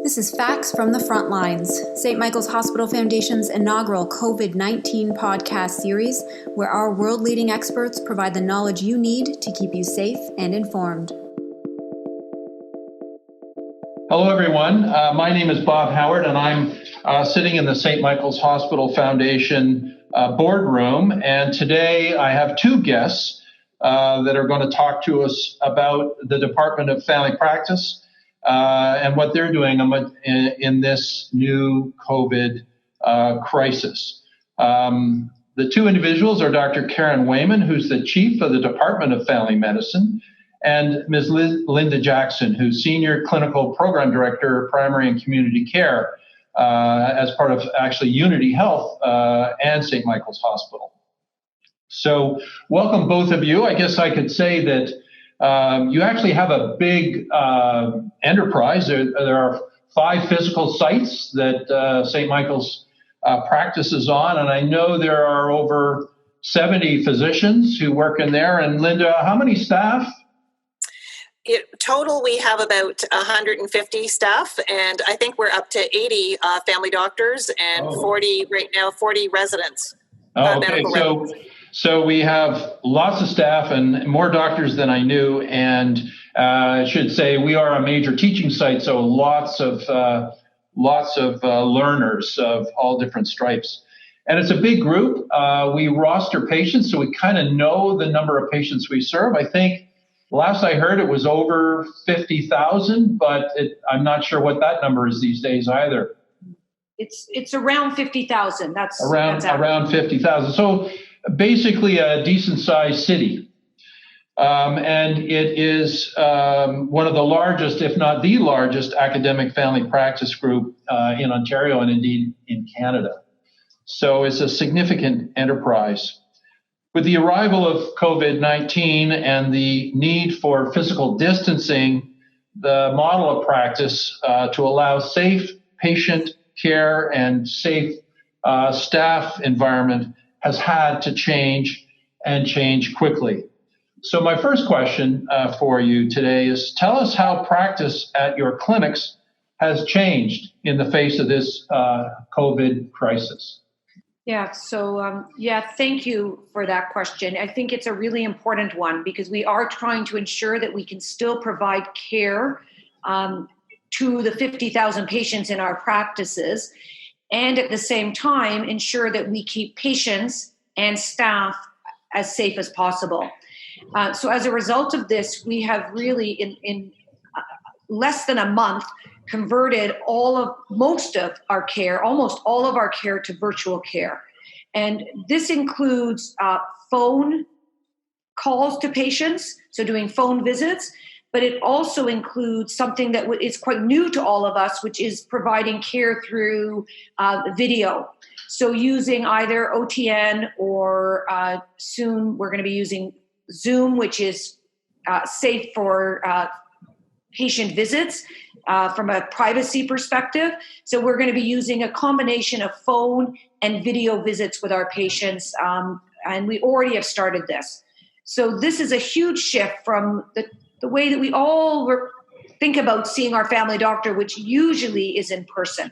This is Facts from the Frontlines, St. Michael's Hospital Foundation's inaugural COVID-19 podcast series, where our world-leading experts provide the knowledge you need to keep you safe and informed. Hello, everyone. My name is Bob Howard, and I'm sitting in the St. Michael's Hospital Foundation boardroom. And today I have two guests that are going to talk to us about the Department of Family Practice and what they're doing in this new COVID crisis. The two individuals are Dr. Karen Weyman, who's the chief of the Department of Family Medicine, and Ms. Linda Jackson, who's Senior Clinical Program Director, Primary and Community Care, as part of actually Unity Health and St. Michael's Hospital. So welcome, both of you. I guess I could say that you actually have a big enterprise. There are 5 physical sites that St. Michael's practices on, and I know there are over 70 physicians who work in there. And Linda, how many staff? Total, we have about 150 staff, and I think we're up to 80 family doctors and 40 right now, 40 residents. Okay, so we have lots of staff and more doctors than I knew, and I should say we are a major teaching site, so lots of learners of all different stripes. And it's a big group. We roster patients, so we kind of know the number of patients we serve. I think last I heard it was over 50,000, but I'm not sure what that number is these days either. It's around 50,000. That's around 50,000. So basically a decent sized city. And it is one of the largest, if not the largest, academic family practice group in Ontario and indeed in Canada. So it's a significant enterprise. With the arrival of COVID-19 and the need for physical distancing, the model of practice to allow safe patient care and safe staff environment has had to change and change quickly. So my first question for you today is, tell us how practice at your clinics has changed in the face of this COVID crisis. Yeah, so thank you for that question. I think it's a really important one because we are trying to ensure that we can still provide care to the 50,000 patients in our practices, and at the same time ensure that we keep patients and staff as safe as possible. So as a result of this, we have really in less than a month converted almost all of our care to virtual care. And this includes phone calls to patients, so doing phone visits, but it also includes something that is quite new to all of us, which is providing care through video. So using either OTN or soon we're going to be using Zoom, which is safe for patient visits from a privacy perspective. So we're going to be using a combination of phone and video visits with our patients, and we already have started this. So this is a huge shift from the way that we all think about seeing our family doctor, which usually is in person.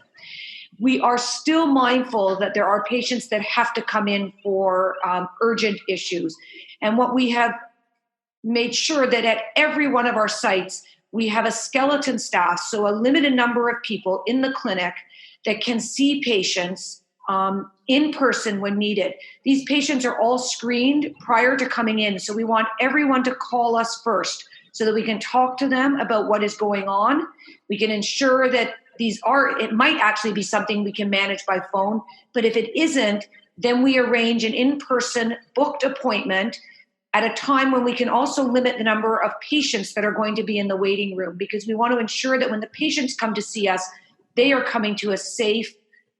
We are still mindful that there are patients that have to come in for urgent issues. And what we have made sure that at every one of our sites, we have a skeleton staff, so a limited number of people in the clinic that can see patients in person when needed. These patients are all screened prior to coming in, so we want everyone to call us first so that we can talk to them about what is going on. We can ensure that it might actually be something we can manage by phone, but if it isn't, then we arrange an in-person booked appointment at a time when we can also limit the number of patients that are going to be in the waiting room, because we want to ensure that when the patients come to see us, they are coming to a safe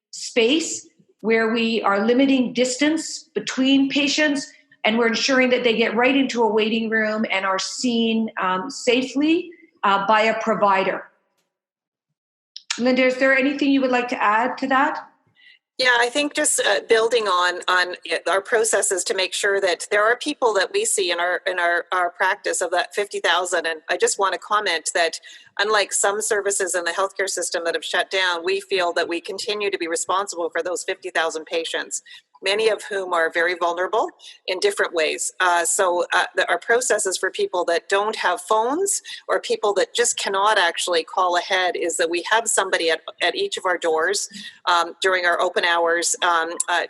space where we are limiting distance between patients, and we're ensuring that they get right into a waiting room and are seen safely by a provider. Linda, is there anything you would like to add to that? Yeah, I think just building on our processes to make sure that there are people that we see in our practice of that 50,000. And I just want to comment that unlike some services in the healthcare system that have shut down, we feel that we continue to be responsible for those 50,000 patients, many of whom are very vulnerable in different ways. Our processes for people that don't have phones or people that just cannot actually call ahead is that we have somebody at each of our doors during our open hours,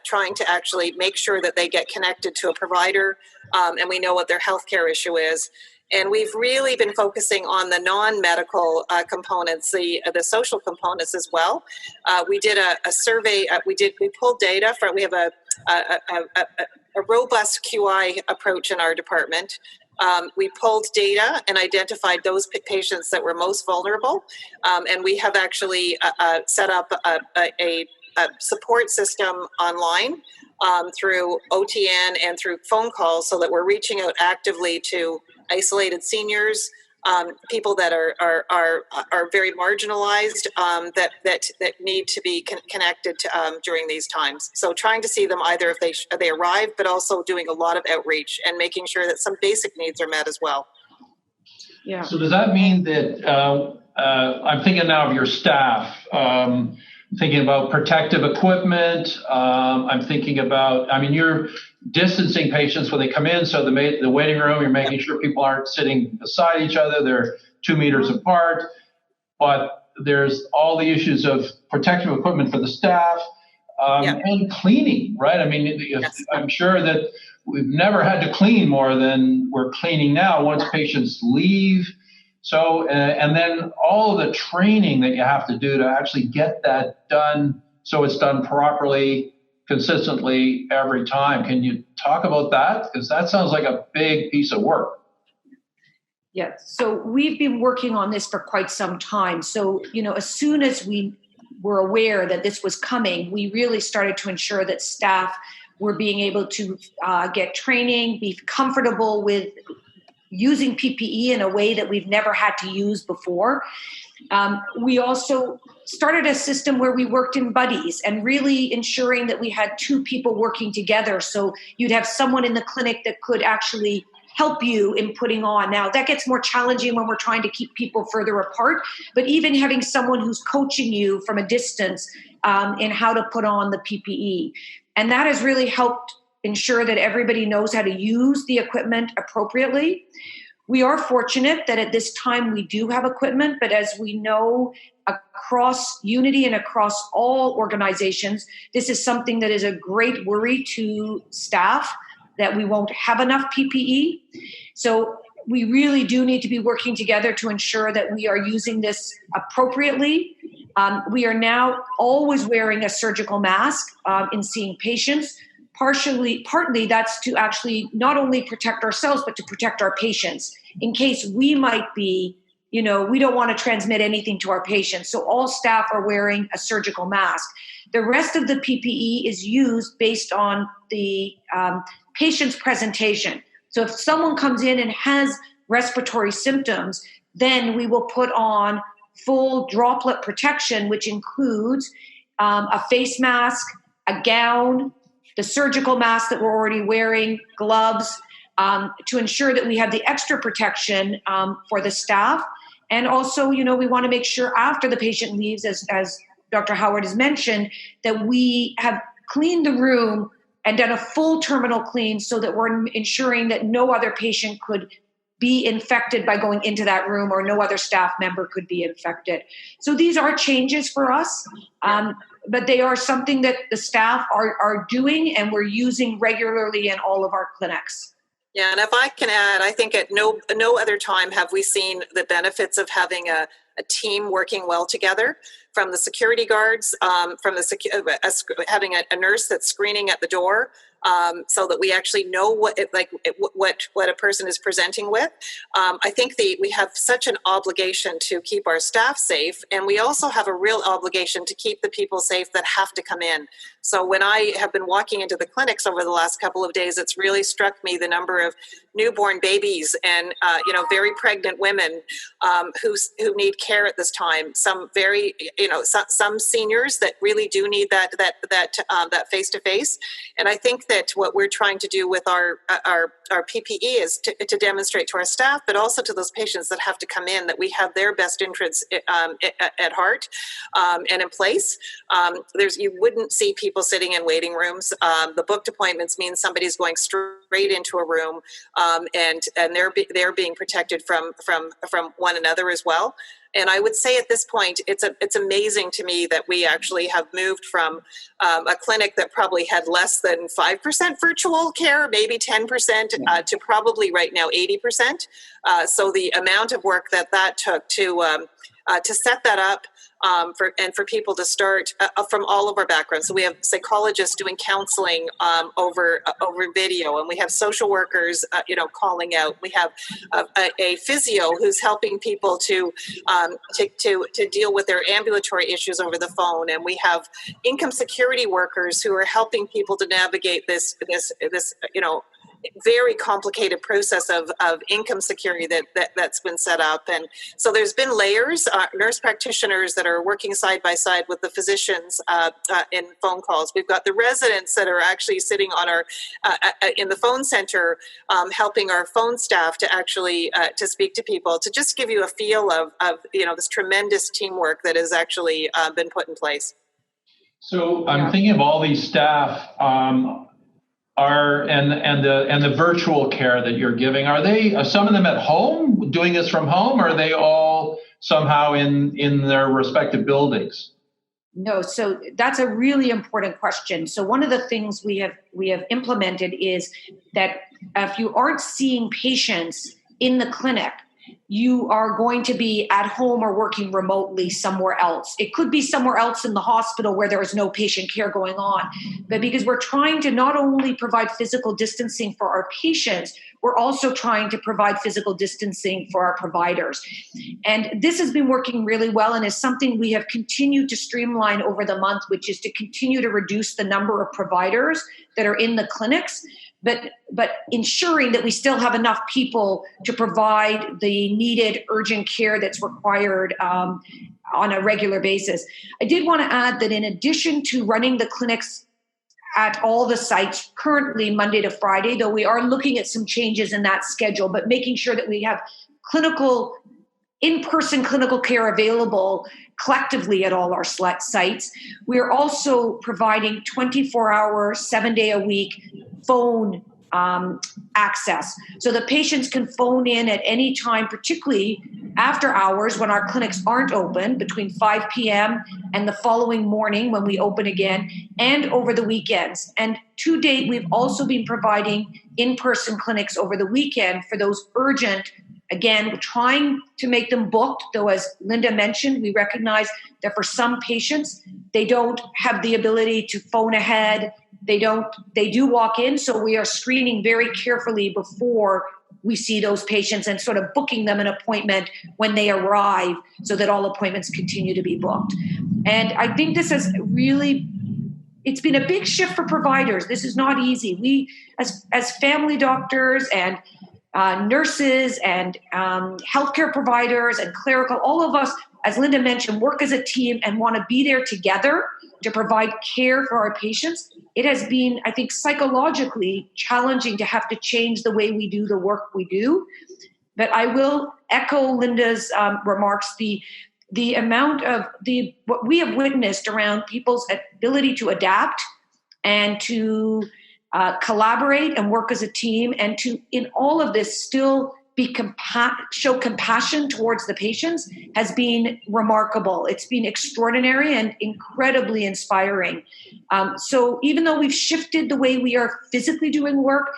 trying to actually make sure that they get connected to a provider, and we know what their healthcare issue is. And we've really been focusing on the non-medical components, the social components as well. We did a survey. We pulled data from. We have a robust QI approach in our department. We pulled data and identified those patients that were most vulnerable, and we have actually set up a support system online through OTN and through phone calls, so that we're reaching out actively to isolated seniors, people that are very marginalized, that need to be connected to, during these times. So trying to see them either if they arrive, but also doing a lot of outreach and making sure that some basic needs are met as well. Yeah. So does that mean that I'm thinking now of your staff? Thinking about protective equipment. I'm thinking about, you're distancing patients when they come in. So the waiting room, you're making sure people aren't sitting beside each other. They're 2 meters apart. But there's all the issues of protective equipment for the staff and cleaning, right? Yes. I'm sure that we've never had to clean more than we're cleaning now once patients leave. So, and then all of the training that you have to do to actually get that done so it's done properly, consistently every time. Can you talk about that? Because that sounds like a big piece of work. Yeah, so we've been working on this for quite some time. So, as soon as we were aware that this was coming, we really started to ensure that staff were being able to get training, be comfortable with using PPE in a way that we've never had to use before. We also started a system where we worked in buddies and really ensuring that we had 2 people working together. So you'd have someone in the clinic that could actually help you in putting on. Now that gets more challenging when we're trying to keep people further apart, but even having someone who's coaching you from a distance in how to put on the PPE. And that has really helped ensure that everybody knows how to use the equipment appropriately. We are fortunate that at this time we do have equipment, but as we know across Unity and across all organizations, this is something that is a great worry to staff, that we won't have enough PPE. So we really do need to be working together to ensure that we are using this appropriately. We are now always wearing a surgical mask in seeing patients. Partly that's to actually not only protect ourselves, but to protect our patients in case we might be, we don't want to transmit anything to our patients. So all staff are wearing a surgical mask. The rest of the PPE is used based on the patient's presentation. So if someone comes in and has respiratory symptoms, then we will put on full droplet protection, which includes a face mask, a gown, the surgical mask that we're already wearing, gloves, to ensure that we have the extra protection for the staff. And also, we want to make sure after the patient leaves, as Dr. Howard has mentioned, that we have cleaned the room and done a full terminal clean so that we're ensuring that no other patient could be infected by going into that room, or no other staff member could be infected. So these are changes for us, but they are something that the staff are doing and we're using regularly in all of our clinics. Yeah, and if I can add, I think at no other time have we seen the benefits of having a team working well together, from the security guards, having a nurse that's screening at the door, so that we actually know what a person is presenting with. I think we have such an obligation to keep our staff safe, and we also have a real obligation to keep the people safe that have to come in. So when I have been walking into the clinics over the last couple of days, it's really struck me the number of newborn babies and very pregnant women who need care at this time. Some very some seniors that really do need that face to face. And I think that what we're trying to do with our PPE is to demonstrate to our staff, but also to those patients that have to come in, that we have their best interests at heart and in place. You wouldn't see people sitting in waiting rooms. The booked appointments mean somebody's going straight into a room, and they're being protected from one another as well. And I would say at this point, it's amazing to me that we actually have moved from a clinic that probably had less than 5% virtual care, maybe 10%, to probably right now 80%. So the amount of work that took to set that up for people to start from all of our backgrounds. So we have psychologists doing counseling over video, and we have social workers, calling out. We have a physio who's helping people to deal with their ambulatory issues over the phone, and we have income security workers who are helping people to navigate this very complicated process of income security that's been set up. And so there's been layers, nurse practitioners that are working side by side with the physicians in phone calls. We've got the residents that are actually sitting on our in the phone center, helping our phone staff to actually to speak to people, to just give you a feel of this tremendous teamwork that has actually been put in place. So I'm thinking of all these staff and the virtual care that you're giving. Are they some of them at home doing this from home, or are they all somehow in their respective buildings? No, so that's a really important question. So one of the things we have implemented is that if you aren't seeing patients in the clinic, you are going to be at home or working remotely somewhere else. It could be somewhere else in the hospital where there is no patient care going on. But because we're trying to not only provide physical distancing for our patients, we're also trying to provide physical distancing for our providers. And this has been working really well and is something we have continued to streamline over the month, which is to continue to reduce the number of providers that are in the clinics, but ensuring that we still have enough people to provide the needed urgent care that's required on a regular basis. I did want to add that in addition to running the clinics at all the sites currently Monday to Friday, though we are looking at some changes in that schedule, but making sure that we have in-person clinical care available collectively at all our sites. We're also providing 24-hour, 7-day-a-week phone access. So the patients can phone in at any time, particularly after hours when our clinics aren't open, between 5 p.m. and the following morning when we open again, and over the weekends. And to date, we've also been providing in-person clinics over the weekend for those urgent. Again, we're trying to make them booked, though, as Linda mentioned, we recognize that for some patients, they don't have the ability to phone ahead. They do walk in, so we are screening very carefully before we see those patients and sort of booking them an appointment when they arrive so that all appointments continue to be booked. And I think this has it's been a big shift for providers. This is not easy. We, as family doctors and nurses and healthcare providers and clerical, all of us, as Linda mentioned, work as a team and want to be there together to provide care for our patients. It has been, I think, psychologically challenging to have to change the way we do the work we do. But I will echo Linda's remarks. The amount of what we have witnessed around people's ability to adapt and to collaborate and work as a team, and to, in all of this, still show compassion towards the patients has been remarkable. It's been extraordinary and incredibly inspiring. So even though we've shifted the way we are physically doing work,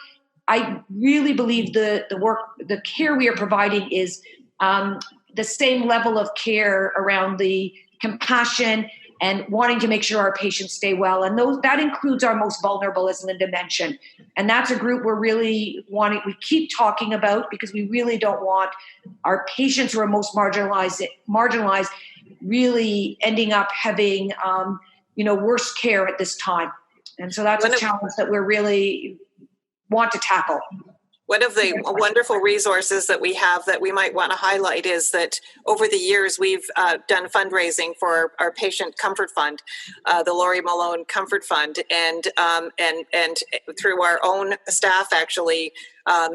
I really believe the care we are providing is the same level of care around the compassion and wanting to make sure our patients stay well. And that includes our most vulnerable, as Linda mentioned. And that's a group we keep talking about, because we really don't want our patients who are most marginalized really ending up having worse care at this time. And so that's a challenge that we really want to tackle. One of the wonderful resources that we have that we might want to highlight is that over the years we've done fundraising for our Patient Comfort Fund, the Laurie Malone Comfort Fund, and through our own staff actually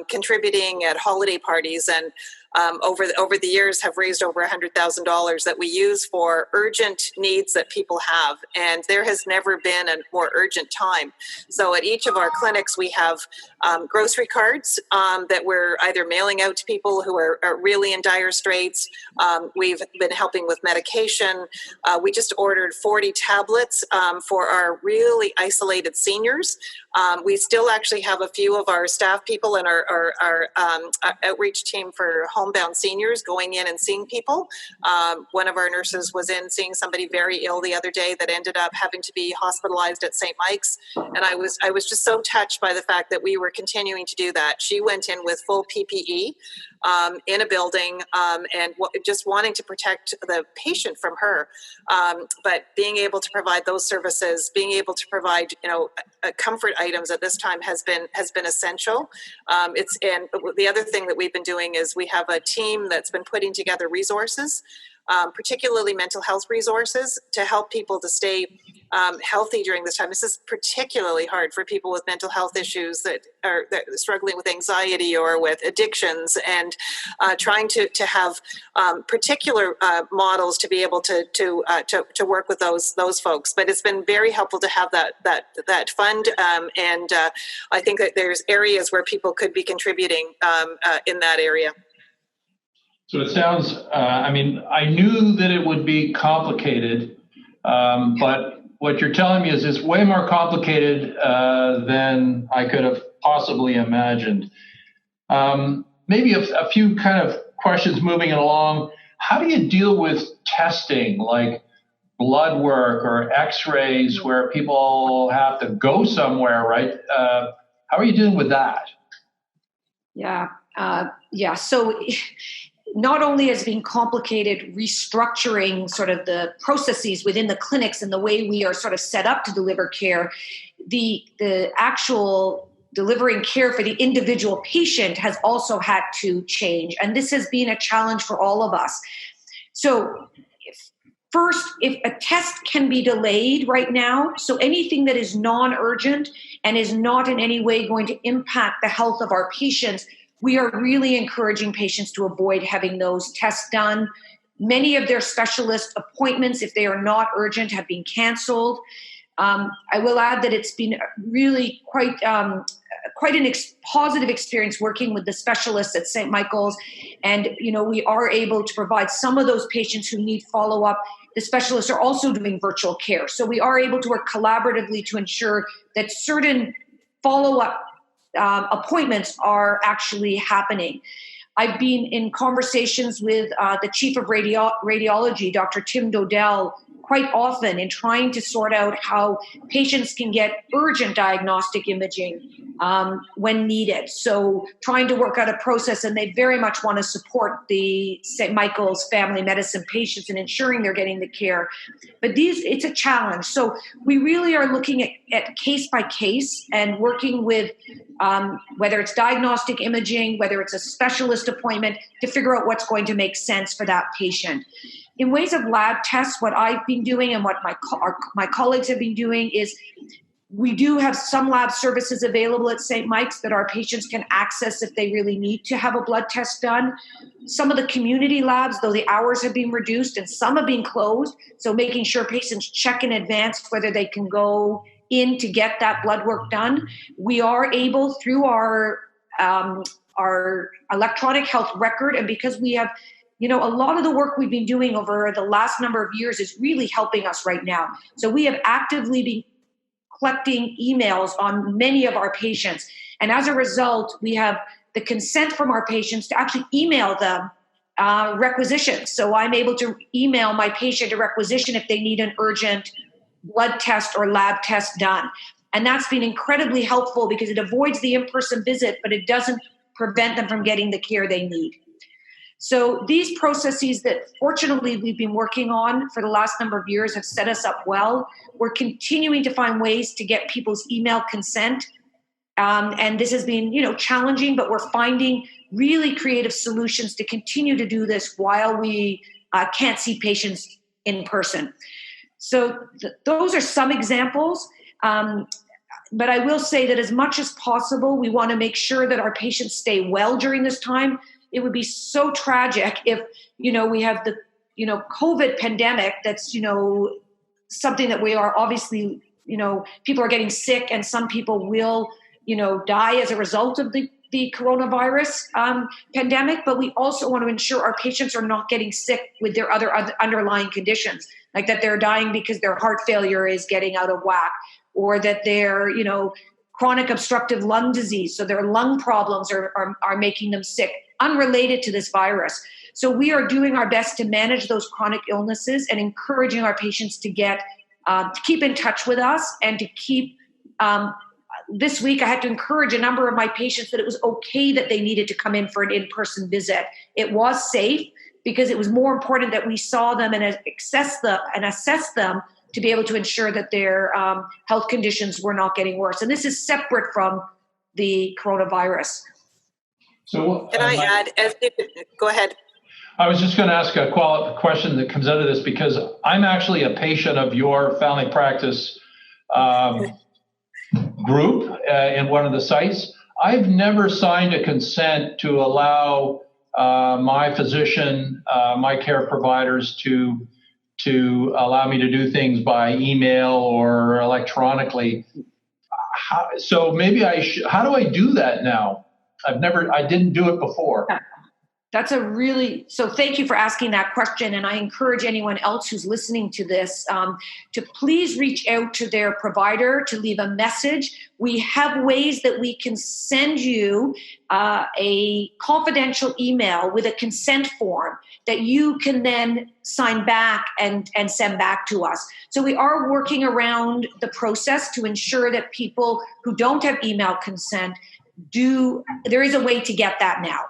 contributing at holiday parties, and over the years have raised over $100,000 that we use for urgent needs that people have. And there has never been a more urgent time. So at each of our clinics, we have grocery cards that we're either mailing out to people who are really in dire straits. We've been helping with medication. We just ordered 40 tablets for our really isolated seniors. We still actually have a few of our staff people and our outreach team for homebound seniors going in and seeing people. One of our nurses was in seeing somebody very ill the other day that ended up having to be hospitalized at St. Mike's. And I was just so touched by the fact that we were continuing to do that. She went in with full PPE in a building and just wanting to protect the patient from her. But being able to provide those services, being able to provide, comfort items at this time has been essential. And the other thing that we've been doing is we have a team that's been putting together resources, particularly mental health resources, to help people to stay healthy during this time. This is particularly hard for people with mental health issues that are struggling with anxiety or with addictions, and trying to have particular models to be able to work with those folks. But it's been very helpful to have that fund, and I think that there's areas where people could be contributing in that area. So it sounds, I knew that it would be complicated, but what you're telling me is it's way more complicated than I could have possibly imagined. Maybe a few kind of questions moving it along. How do you deal with testing, like blood work or x-rays, where people have to go somewhere, right? How are you dealing with that? Yeah. So not only has been complicated restructuring sort of the processes within the clinics and the way we are sort of set up to deliver care, the actual delivering care for the individual patient has also had to change. And this has been a challenge for all of us. So if a test can be delayed right now, so anything that is non-urgent and is not in any way going to impact the health of our patients, we are really encouraging patients to avoid having those tests done. Many of their specialist appointments, if they are not urgent, have been canceled. I will add that it's been really quite an positive experience working with the specialists at St. Michael's. And, we are able to provide some of those patients who need follow-up. The specialists are also doing virtual care. So we are able to work collaboratively to ensure that certain follow-up appointments are actually happening. I've been in conversations with the chief of radiology, Dr. Tim Dodell, quite often in trying to sort out how patients can get urgent diagnostic imaging when needed. So trying to work out a process, and they very much want to support the St. Michael's family medicine patients and ensuring they're getting the care. But it's a challenge. So we really are looking at case by case and working with whether it's diagnostic imaging, whether it's a specialist appointment, to figure out what's going to make sense for that patient. In ways of lab tests, what I've been doing and what my colleagues have been doing is we do have some lab services available at St. Mike's that our patients can access if they really need to have a blood test done. Some of the community labs, though the hours have been reduced and some have been closed, so making sure patients check in advance whether they can go in to get that blood work done. We are able, through our electronic health record, and because we have a lot of the work we've been doing over the last number of years is really helping us right now. So we have actively been collecting emails on many of our patients. And as a result, we have the consent from our patients to actually email them requisitions. So I'm able to email my patient a requisition if they need an urgent blood test or lab test done. And that's been incredibly helpful because it avoids the in-person visit, but it doesn't prevent them from getting the care they need. So these processes that fortunately we've been working on for the last number of years have set us up well. We're continuing to find ways to get people's email consent. And this has been, challenging, but we're finding really creative solutions to continue to do this while we can't see patients in person. So those are some examples. But I will say that as much as possible, we want to make sure that our patients stay well during this time. It would be so tragic if, we have the, COVID pandemic that's, something that we are obviously, people are getting sick and some people will, die as a result of the coronavirus pandemic. But we also want to ensure our patients are not getting sick with their other underlying conditions, like that they're dying because their heart failure is getting out of whack, or that they're, chronic obstructive lung disease. So their lung problems are making them sick, unrelated to this virus. So we are doing our best to manage those chronic illnesses and encouraging our patients to keep in touch with us and to keep, this week I had to encourage a number of my patients that it was okay that they needed to come in for an in-person visit. It was safe because it was more important that we saw them and assess them to be able to ensure that their health conditions were not getting worse. And this is separate from the coronavirus. So can I add? Go ahead. I was just going to ask a question that comes out of this, because I'm actually a patient of your family practice group in one of the sites. I've never signed a consent to allow my physician, my care providers to allow me to do things by email or electronically. So maybe how do I do that now? I didn't do it before. So thank you for asking that question. And I encourage anyone else who's listening to this to please reach out to their provider to leave a message. We have ways that we can send you a confidential email with a consent form that you can then sign back and send back to us. So we are working around the process to ensure that people who don't have email consent there is a way to get that now.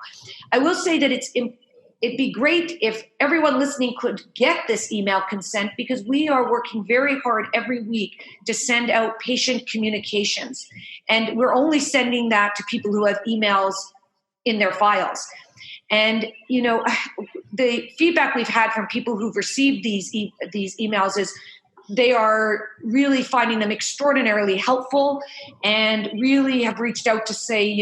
I will say that it'd be great if everyone listening could get this email consent, because we are working very hard every week to send out patient communications. And we're only sending that to people who have emails in their files. And, the feedback we've had from people who've received these emails is they are really finding them extraordinarily helpful and really have reached out to say,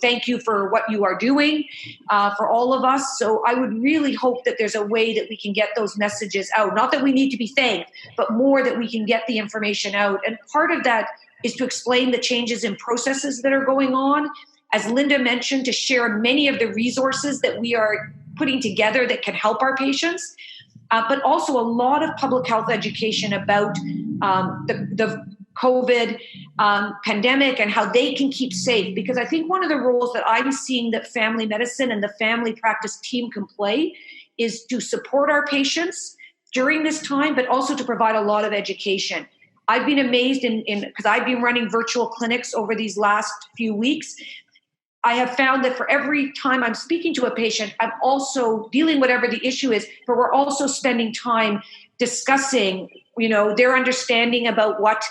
thank you for what you are doing for all of us. So I would really hope that there's a way that we can get those messages out. Not that we need to be thanked, but more that we can get the information out. And part of that is to explain the changes in processes that are going on. As Linda mentioned, to share many of the resources that we are putting together that can help our patients. But also a lot of public health education about the COVID pandemic and how they can keep safe. Because I think one of the roles that I'm seeing that family medicine and the family practice team can play is to support our patients during this time, but also to provide a lot of education. I've been amazed because I've been running virtual clinics over these last few weeks. I have found that for every time I'm speaking to a patient, I'm also dealing whatever the issue is, but we're also spending time discussing, their understanding about what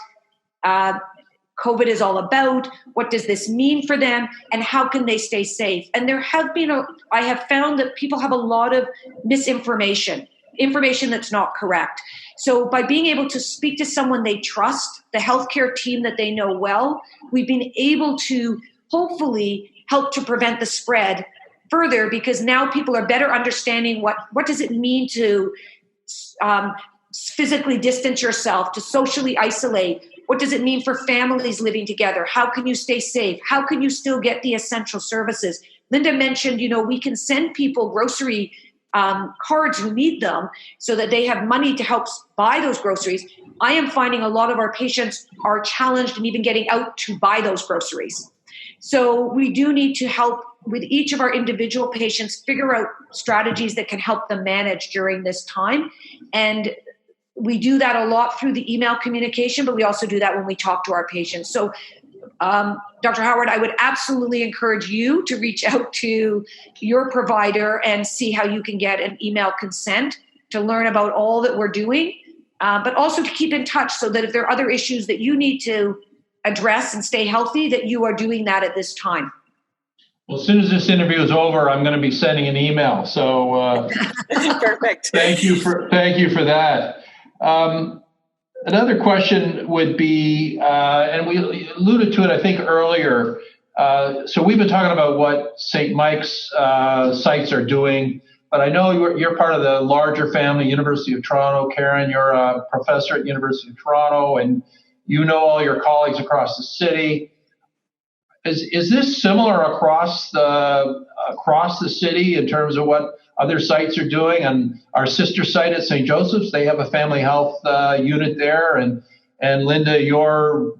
COVID is all about, what does this mean for them, and how can they stay safe. And I have found that people have a lot of misinformation, information that's not correct. So by being able to speak to someone they trust, the healthcare team that they know well, we've been able to hopefully help to prevent the spread further, because now people are better understanding what does it mean to physically distance yourself, to socially isolate. What does it mean for families living together? How can you stay safe? How can you still get the essential services? Linda mentioned, we can send people grocery cards who need them so that they have money to help buy those groceries. I am finding a lot of our patients are challenged in even getting out to buy those groceries. So we do need to help with each of our individual patients figure out strategies that can help them manage during this time. And we do that a lot through the email communication, but we also do that when we talk to our patients. So Dr. Howard, I would absolutely encourage you to reach out to your provider and see how you can get an email consent to learn about all that we're doing, but also to keep in touch so that if there are other issues that you need to address and stay healthy, that you are doing that at this time. Well, as soon as this interview is over, I'm going to be sending an email. So perfect. Thank you for that. Another question would be, and we alluded to it, I think, earlier. So we've been talking about what St. Mike's sites are doing, but I know you're part of the larger family, University of Toronto. Karen, you're a professor at University of Toronto, and you know all your colleagues across the city. Is this similar across the city in terms of what other sites are doing? And our sister site at St. Joseph's, they have a family health unit there, and Linda, you're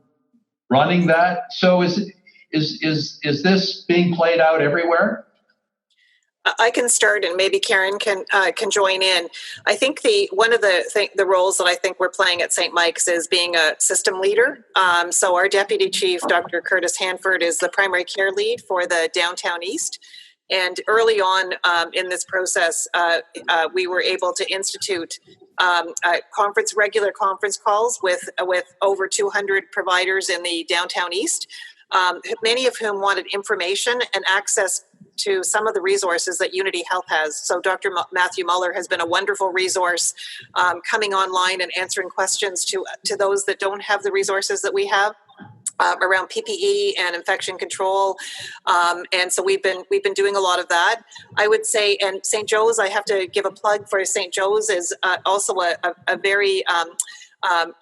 running that. So is this being played out everywhere? I can start, and maybe Karen can join in. I think one of the roles that I think we're playing at St. Mike's is being a system leader. So our deputy chief, Dr. Curtis Hanford, is the primary care lead for the Downtown East. And early on in this process, we were able to institute regular conference calls with over 200 providers in the Downtown East, many of whom wanted information and access to some of the resources that Unity Health has. So Dr. Matthew Muller has been a wonderful resource, coming online and answering questions to those that don't have the resources that we have. Around PPE and infection control, and so we've been doing a lot of that. I would say, and St. Joe's, I have to give a plug for St. Joe's, is also a very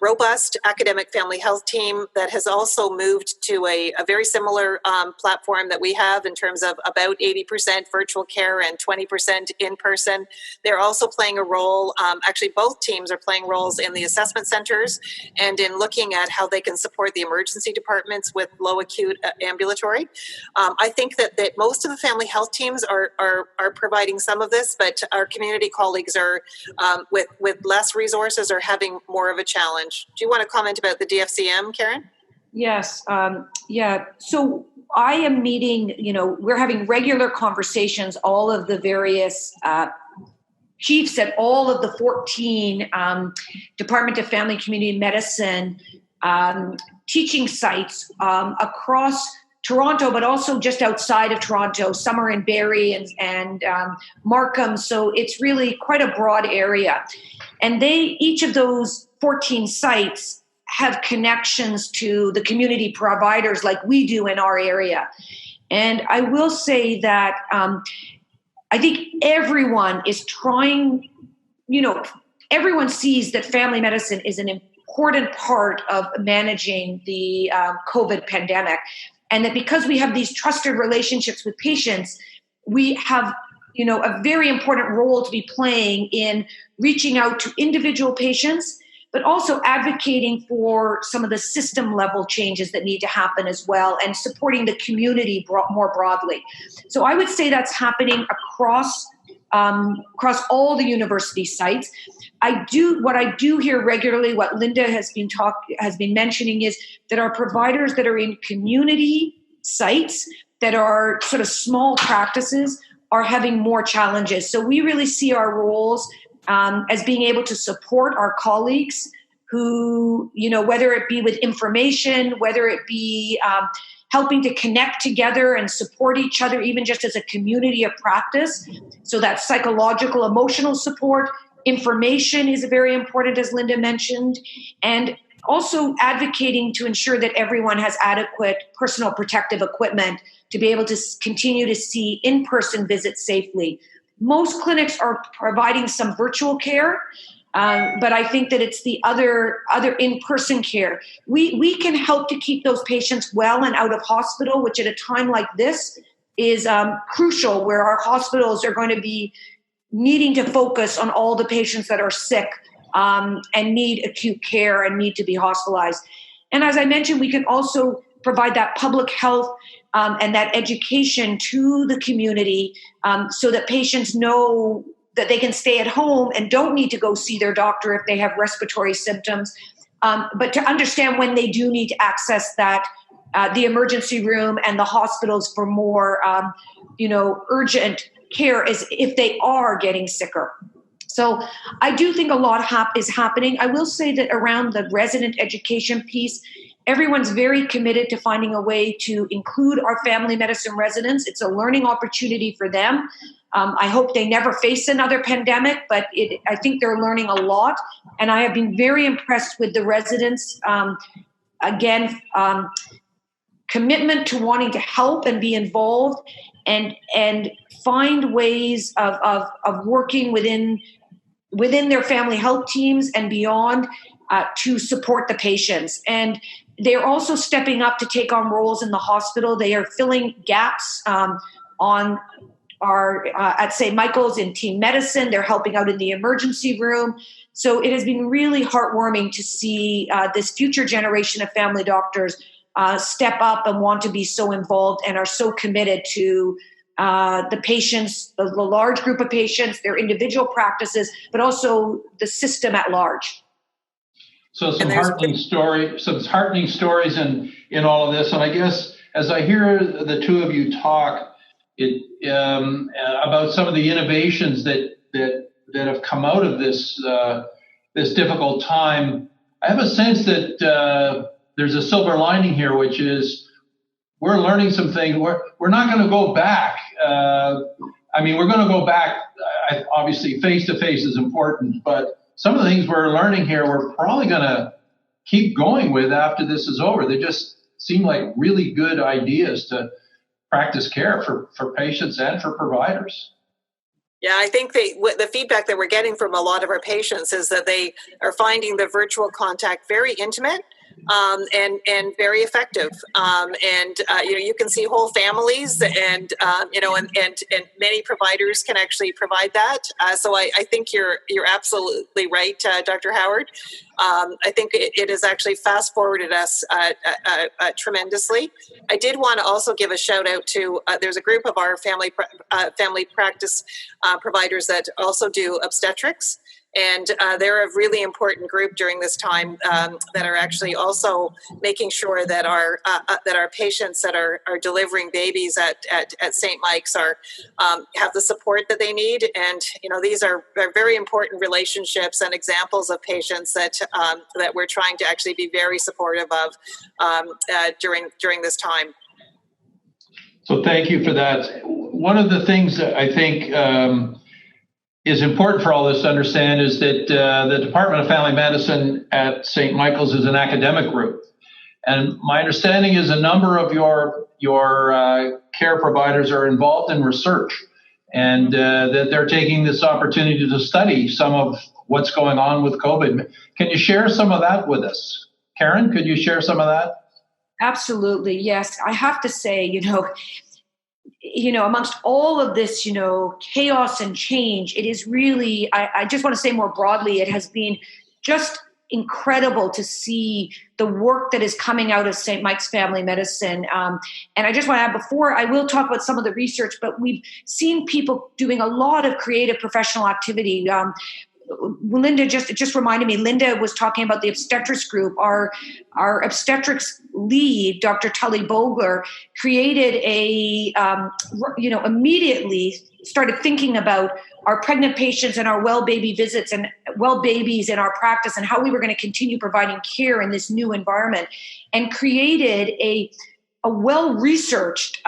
robust academic family health team that has also moved to a very similar platform that we have in terms of about 80% virtual care and 20% in person. They're also playing a role, actually both teams are playing roles in the assessment centers and in looking at how they can support the emergency departments with low acute ambulatory. I think that most of the family health teams are providing some of this, but our community colleagues are with less resources are having more of a challenge. Do you want to comment about the DFCM, Karen? Yes. Yeah. So I am meeting, we're having regular conversations, all of the various chiefs at all of the 14 Department of Family and Community Medicine teaching sites across Toronto, but also just outside of Toronto. Some are in Barrie and Markham. So it's really quite a broad area. And each of those 14 sites have connections to the community providers like we do in our area. And I will say that I think everyone is trying, everyone sees that family medicine is an important part of managing the COVID pandemic. And that because we have these trusted relationships with patients, we have a very important role to be playing in reaching out to individual patients, but also advocating for some of the system level changes that need to happen as well, and supporting the community more broadly. So I would say that's happening across all the university sites. What I do hear regularly, what Linda has been mentioning, is that our providers that are in community sites that are sort of small practices are having more challenges. So we really see our roles as being able to support our colleagues who, whether it be with information, whether it be helping to connect together and support each other, even just as a community of practice. So that psychological, emotional support, information is very important, as Linda mentioned, and also advocating to ensure that everyone has adequate personal protective equipment to be able to continue to see in-person visits safely. Most clinics are providing some virtual care, but I think that it's the other in-person care. We can help to keep those patients well and out of hospital, which at a time like this is crucial, where our hospitals are going to be needing to focus on all the patients that are sick and need acute care and need to be hospitalized. And as I mentioned, we can also provide that public health and that education to the community so that patients know that they can stay at home and don't need to go see their doctor if they have respiratory symptoms, but to understand when they do need to access that the emergency room and the hospitals for more, urgent care as if they are getting sicker. So I do think a lot is happening. I will say that around the resident education piece, everyone's very committed to finding a way to include our family medicine residents. It's a learning opportunity for them. I hope they never face another pandemic, but I think they're learning a lot. And I have been very impressed with the residents. Commitment to wanting to help and be involved and find ways of working within their family health teams and beyond to support the patients. And they're also stepping up to take on roles in the hospital. They are filling gaps on our at St. Michael's in team medicine. They're helping out in the emergency room. So it has been really heartwarming to see this future generation of family doctors step up and want to be so involved and are so committed to the patients, the large group of patients, their individual practices, but also the system at large. So some heartening stories in all of this. And I guess as I hear the two of you talk about some of the innovations that have come out of this this difficult time, I have a sense that there's a silver lining here, which is we're learning some things. We're not going to go back. We're going to go back. Obviously, face-to-face is important, but some of the things we're learning here, we're probably going to keep going with after this is over. They just seem like really good ideas to practice care for patients and for providers. Yeah, I think the feedback that we're getting from a lot of our patients is that they are finding the virtual contact very intimate. And very effective. You can see whole families and many providers can actually provide that. So I think you're absolutely right, Dr. Howard. I think it has actually fast forwarded us tremendously. I did want to also give a shout out to, there's a group of our family practice providers that also do obstetrics. And they're a really important group during this time that are actually also making sure that our patients that are delivering babies at St. Mike's have the support that they need. And these are very important relationships and examples of patients that we're trying to actually be very supportive of during this time. So thank you for that. One of the things that I think is important for all this to understand is that the Department of Family Medicine at St. Michael's is an academic group. And my understanding is a number of your care providers are involved in research and that they're taking this opportunity to study some of what's going on with COVID. Can you share some of that with us? Karen, could you share some of that? Absolutely, yes. I have to say, amongst all of this, chaos and change, it is really, I just want to say more broadly, it has been just incredible to see the work that is coming out of St. Mike's Family Medicine. And I just want to add, before I will talk about some of the research, but we've seen people doing a lot of creative professional activity. Linda just reminded me, Linda was talking about the obstetrics group. Our obstetrics lead, Dr. Tully Bogler, created immediately started thinking about our pregnant patients and our well baby visits and well babies in our practice and how we were going to continue providing care in this new environment, and created a well-researched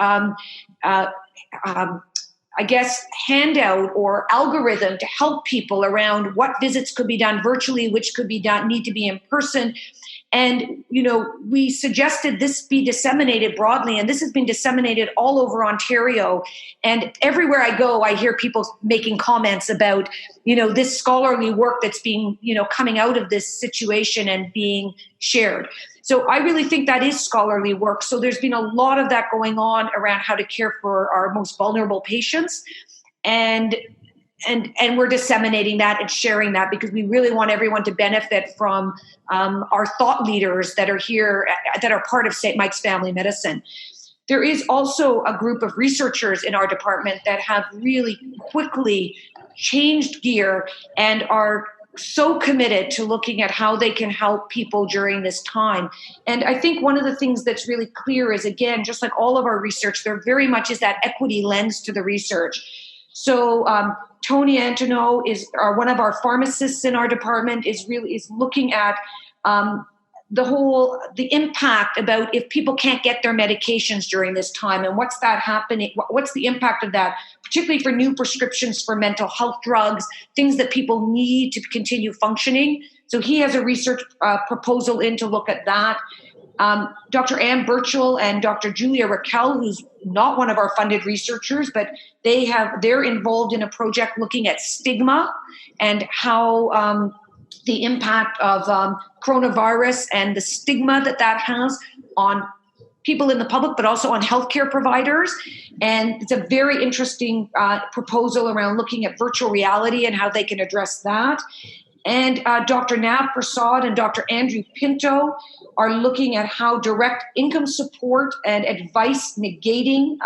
handout or algorithm to help people around what visits could be done virtually, which could be done, need to be in person. And, we suggested this be disseminated broadly, and this has been disseminated all over Ontario. And everywhere I go, I hear people making comments about, this scholarly work that's being, coming out of this situation and being shared. So I really think that is scholarly work. So there's been a lot of that going on around how to care for our most vulnerable patients. And we're disseminating that and sharing that because we really want everyone to benefit from our thought leaders that are here, that are part of St. Mike's Family Medicine. There is also a group of researchers in our department that have really quickly changed gear and are so committed to looking at how they can help people during this time. And I think one of the things that's really clear is, again, just like all of our research, there very much is that equity lens to the research. So Tony Antonou is one of our pharmacists in our department, is looking at the impact about if people can't get their medications during this time, and what's that happening? What's the impact of that, particularly for new prescriptions for mental health drugs, things that people need to continue functioning. So he has a research proposal in to look at that. Dr. Ann Birchall and Dr. Julia Raquel, who's not one of our funded researchers, but they're involved in a project looking at stigma and how the impact of coronavirus and the stigma that has on people in the public, but also on healthcare providers. And it's a very interesting proposal around looking at virtual reality and how they can address that. And Dr. Nav Prasad and Dr. Andrew Pinto are looking at how direct income support and advice negating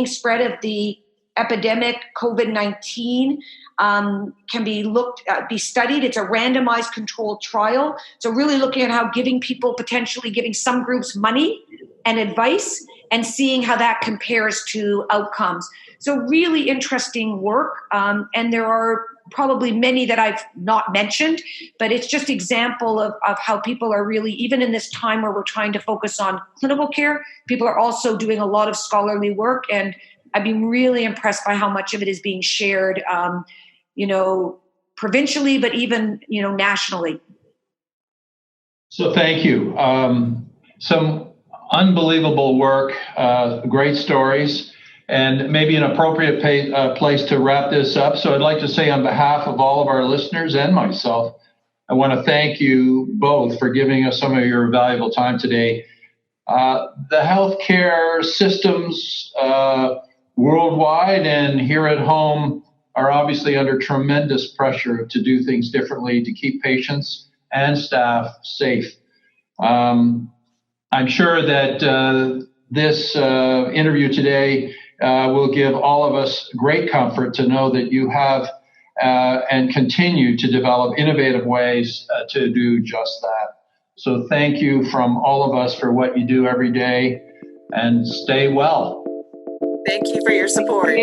spread of the epidemic COVID-19 can be studied. It's a randomized controlled trial. So really looking at how potentially giving some groups money and advice and seeing how that compares to outcomes. So really interesting work. And there are probably many that I've not mentioned, but it's just example of how people are really, even in this time where we're trying to focus on clinical care, people are also doing a lot of scholarly work. And I've been really impressed by how much of it is being shared, provincially, but even, nationally. So thank you. Some unbelievable work, great stories, and maybe an appropriate place to wrap this up. So I'd like to say on behalf of all of our listeners and myself, I want to thank you both for giving us some of your valuable time today. The healthcare systems worldwide and here at home are obviously under tremendous pressure to do things differently to keep patients and staff safe. I'm sure that this interview today will give all of us great comfort to know that you have and continue to develop innovative ways to do just that. So thank you from all of us for what you do every day, and stay well. Thank you for your support.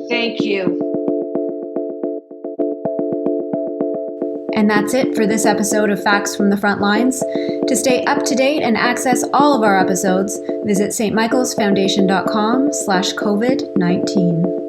Thank you. And that's it for this episode of Facts from the Frontlines. To stay up to date and access all of our episodes, visit stmichaelsfoundation.com/COVID-19.